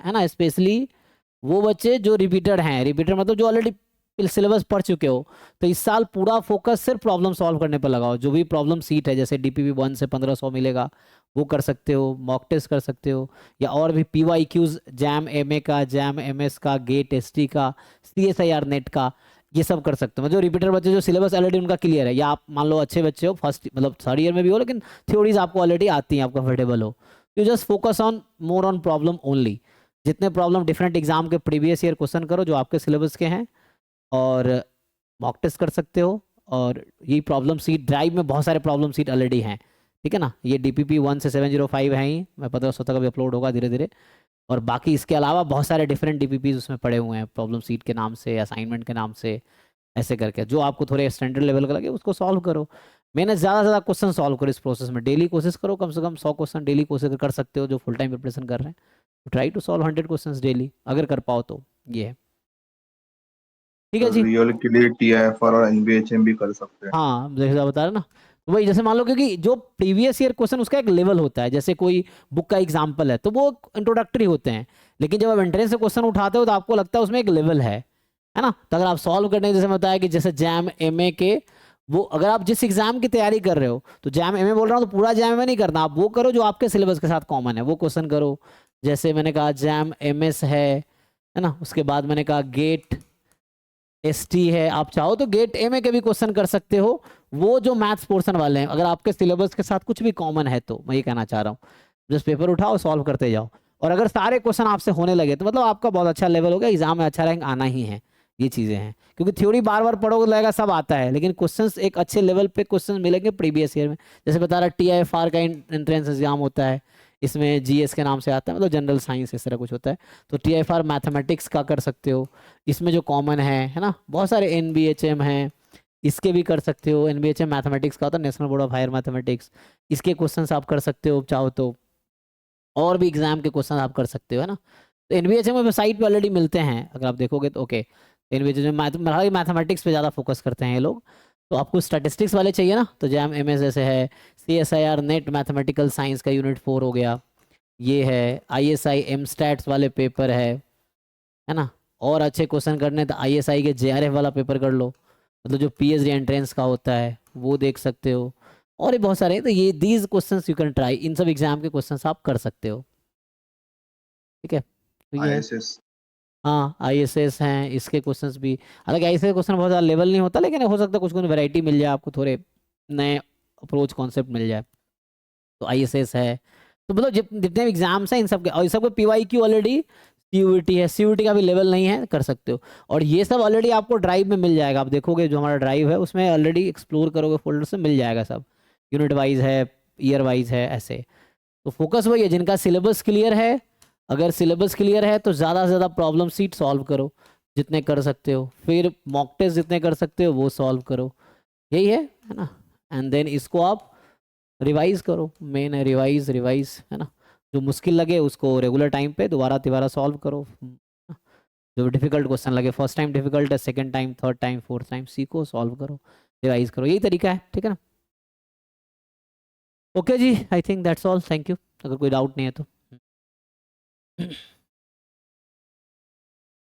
है ना, स्पेशली वो बच्चे जो रिपीटेड हैं, रिपीटेड मतलब जो ऑलरेडी सिलेबस पढ़ चुके हो, तो इस साल पूरा फोकस सिर्फ प्रॉब्लम सॉल्व करने पर लगाओ। जो भी प्रॉब्लम सीट है, जैसे डीपीपी 1 से 1500 मिलेगा, वो कर सकते हो, मॉक टेस्ट कर सकते हो, या और भी पीवाईक्यूज, जैम एमए का, जैम एमएस का, गेट एसटी का, सीएसआईआर नेट का, ये सब कर सकते हो। मतलब जो रिपीटर बच्चे जो सिलेबस ऑलरेडी उनका क्लियर है, या आप मान लो अच्छे बच्चे हो, फर्स्ट मतलब थर्ड ईयर में भी हो, लेकिन थ्योरीज आपको ऑलरेडी आती हैं, आप कंफर्टेबल हो, you just focus on more on problem only. जितने प्रॉब्लम डिफरेंट एग्जाम के प्रीवियस ईयर क्वेश्चन करो जो आपके सिलेबस के हैं, और मॉक टेस्ट कर सकते हो। और ये प्रॉब्लम सीट ड्राइव में बहुत सारे प्रॉब्लम सीट ऑलरेडी हैं, ठीक है ना। ये डीपीपी 1 से 705 है ही, मैं 1500 तक अभी अपलोड होगा धीरे धीरे। और बाकी इसके अलावा बहुत सारे डिफरेंट डीपीपीज उसमें पड़े हुए हैं, प्रॉब्लम सीट के नाम से, असाइनमेंट के नाम से, ऐसे करके जो आपको थोड़े स्टैंडर्ड लेवल का लगे उसको सॉल्व करो। मैंने ज़्यादा से ज़्यादा क्वेश्चन सॉल्व करो इस प्रोसेस में, डेली कोशिश करो, कम से कम 100 क्वेश्चन डेली कोशिश कर सकते हो जो फुल टाइम प्रिपरेशन कर रहे हैं। Try to solve 100 question daily अगर कर पाओ तो, ये है। ठीक है जी। रियल के लिए टीआईएफआर और एनबीएचएम भी कर सकते हैं। हाँ जैसे बता रहे ना, तो वही जैसे मान लो, क्योंकि जो प्रीवियस ईयर क्वेश्चन उसका एक लेवल होता है, जैसे कोई बुक का एग्जाम्पल है तो वो इंट्रोडक्टरी होते हैं, लेकिन जब आप एंट्रेंस से क्वेश्चन उठाते हो तो आपको लगता है उसमें एक लेवल है ना। तो अगर आप सॉल्व करने जैसे मैं बताया कि जैसे जैम एमए के, वो अगर आप जिस एग्जाम की तैयारी कर रहे हो, तो जैम एमए बोल रहा हूँ तो पूरा जैम एमए नहीं करना, आप वो करो जो आपके सिलेबस के साथ कॉमन है, वो क्वेश्चन करो। जैसे मैंने कहा जैम एमएस है ना, उसके बाद मैंने कहा गेट एसटी है, आप चाहो तो गेट ए में के भी क्वेश्चन कर सकते हो, वो जो मैथ्स पोर्शन वाले हैं, अगर आपके सिलेबस के साथ कुछ भी कॉमन है तो, मैं ये कहना चाह रहा हूँ। जस्ट पेपर उठाओ, सॉल्व करते जाओ, और अगर सारे क्वेश्चन आपसे होने लगे तो मतलब आपका बहुत अच्छा लेवल हो गया, एग्जाम में अच्छा रैंक आना ही है। ये चीजें हैं, क्योंकि थ्योरी बार बार पढ़ोगे लगेगा सब आता है, लेकिन क्वेश्चंस एक अच्छे लेवल पे क्वेश्चंस मिलेंगे प्रीवियस ईयर में। जैसे बता रहा टीआईएफआर का एंट्रेंस एग्जाम होता है, इसमें जीएस के नाम से आता है, मतलब जनरल साइंस इस तरह कुछ होता है। तो टीआईएफआर मैथमेटिक्स का कर सकते हो, इसमें जो कॉमन है ना, बहुत सारे एनबीएचएम हैं, इसके भी कर सकते हो। एनबीएचएम मैथमेटिक्स का होता है, National Board of Higher Mathematics, इसके क्वेश्चंस आप कर सकते हो चाहो तो, और भी एग्जाम के क्वेश्चन आप कर सकते हो, है ना। तो एनबीएचएम वेबसाइट पे ऑलरेडी मिलते हैं, अगर आप देखोगे तो ओके। एनबीएचएम मैथमेटिक्स पे ज़्यादा फोकस करते हैं ये लोग। तो आपको स्टैटिस्टिक्स वाले चाहिए ना, तो जैम एमएस जैसे है, सीएसआईआर नेट मैथमेटिकल साइंस का यूनिट 4 हो गया, ये है आईएसआई एम स्टैट्स वाले पेपर है ना। और अच्छे क्वेश्चन करने तो आईएसआई के जेआरएफ वाला पेपर कर लो, मतलब जो पीएचडी एंट्रेंस का होता है वो देख सकते हो। और ये बहुत सारे हैं, तो ये these questions you can try, इन सब एग्जाम के क्वेश्चंस आप कर सकते हो, ठीक है। तो ये है। आईएसएस। हाँ आईएसएस हैं, इसके क्वेश्चंस भी, हालांकि आईएसएस क्वेश्चन बहुत ज़्यादा लेवल नहीं होता, लेकिन हो सकता है कुछ कुछ वैरायटी मिल जाए आपको, थोड़े नए अप्रोच कॉन्सेप्ट मिल जाए। तो आईएसएस है, तो मतलब जितने भी एग्जाम्स हैं इन सब के, और इस सब के पीवाईक्यू ऑलरेडी, सीयूईटी है, सीयूईटी का भी लेवल नहीं है, कर सकते हो। और ये सब ऑलरेडी आपको ड्राइव में मिल जाएगा, आप देखोगे जो हमारा ड्राइव है उसमें ऑलरेडी एक्सप्लोर करोगे फोल्डर से मिल जाएगा सब, यूनिट वाइज है, ईयर वाइज है, ऐसे। तो फोकस वही है जिनका सिलेबस क्लियर है, अगर सिलेबस क्लियर है तो ज़्यादा से ज़्यादा प्रॉब्लम सीट सॉल्व करो जितने कर सकते हो, फिर मॉक टेस्ट जितने कर सकते हो वो सॉल्व करो, यही है ना। एंड देन इसको आप रिवाइज करो, मेन है रिवाइज, रिवाइज है ना। जो मुश्किल लगे उसको रेगुलर टाइम पे दोबारा तिबारा सॉल्व करो, जो डिफिकल्ट क्वेश्चन लगे, फर्स्ट टाइम डिफिकल्ट है, second time, third time, fourth time सीखो, सॉल्व करो, रिवाइज करो, यही तरीका है, ठीक है ना। ओके जी, I think that's all, thank you. अगर कोई डाउट नहीं है तो